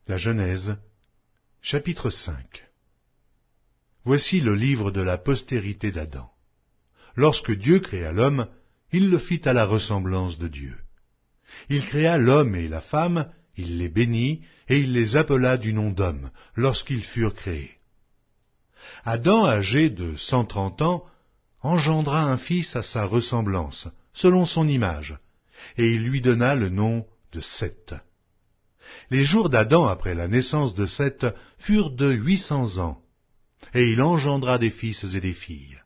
La Genèse, chapitre 5. Voici le livre de la postérité d'Adam. Lorsque Dieu créa l'homme, il le fit à la ressemblance de Dieu. Il créa l'homme et la femme, il les bénit, et il les appela du nom d'homme, lorsqu'ils furent créés. Adam, âgé de 130 ans, engendra un fils à sa ressemblance, selon son image, et il lui donna le nom de Seth. Les jours d'Adam après la naissance de Seth furent de 800 ans, et il engendra des fils et des filles.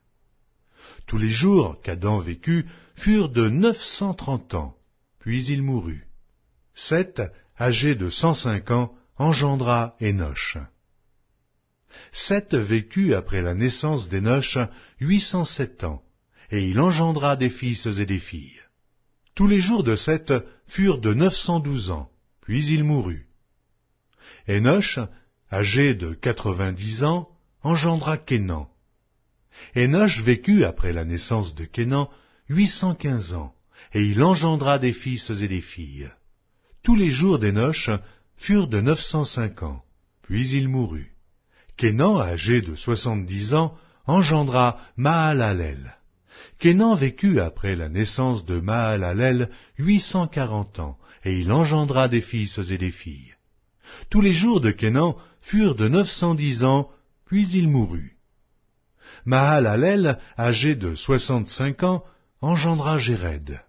Tous les jours qu'Adam vécut furent de 930 ans, puis il mourut. Seth, âgé de 105 ans, engendra Énoch. Seth vécut après la naissance d'Énoch 807 ans, et il engendra des fils et des filles. Tous les jours de Seth furent de 912 ans, puis il mourut. Énoch, âgé de 90 ans, engendra Kénan. Énoch vécut après la naissance de Kénan 815 ans, et il engendra des fils et des filles. Tous les jours d'Énoch furent de 905 ans, puis il mourut. Kénan, âgé de 70 ans, engendra Mahalalel. Kénan vécut après la naissance de Mahalalel 840 ans, et il engendra des fils et des filles. Tous les jours de Kénan furent de 910 ans, puis il mourut. Mahalalel, âgé de 65 ans, engendra Jéred.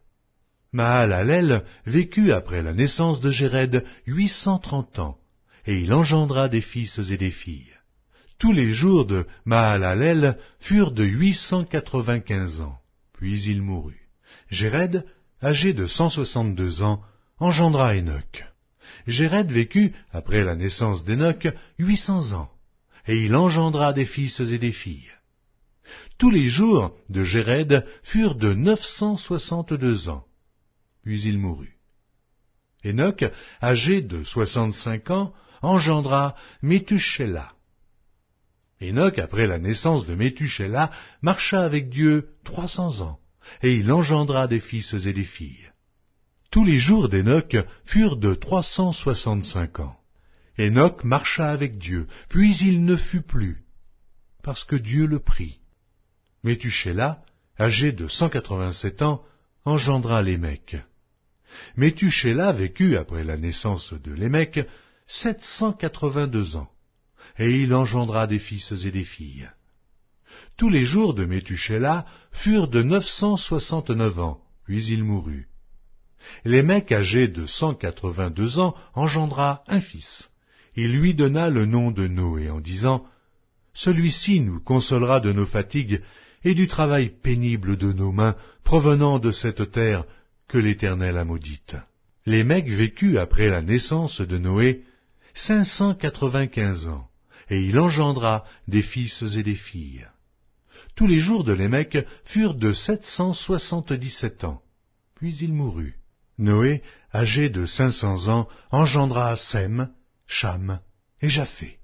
Mahalalel vécut après la naissance de Jéred 830 ans, et il engendra des fils et des filles. Tous les jours de Mahalalel furent de 895 ans, puis il mourut. Jéred, âgé de 162 ans, engendra Énoch. Jéred vécut, après la naissance d'Énoch, 800 ans, et il engendra des fils et des filles. Tous les jours de Jéred furent de 962 ans, puis il mourut. Énoch, âgé de 65 ans, engendra Méthusélah. Énoch, après la naissance de Méthusélah, marcha avec Dieu 300 ans, et il engendra des fils et des filles. Tous les jours d'Énoch furent de 365 ans. Énoch marcha avec Dieu, puis il ne fut plus, parce que Dieu le prit. Méthusélah, âgé de 187 ans, engendra Lémec. Méthusélah vécut, après la naissance de Lémec, 782 ans, et il engendra des fils et des filles. Tous les jours de Méthusélah furent de 969 ans, puis il mourut. Lémec, âgé de 182 ans, engendra un fils. Il lui donna le nom de Noé, en disant « Celui-ci nous consolera de nos fatigues et du travail pénible de nos mains provenant de cette terre que l'Éternel a maudite. » Lémec vécut après la naissance de Noé 595 ans, et il engendra des fils et des filles. Tous les jours de Lémec furent de 777 ans, puis il mourut. Noé, âgé de 500 ans, engendra Sem, Cham et Japheth.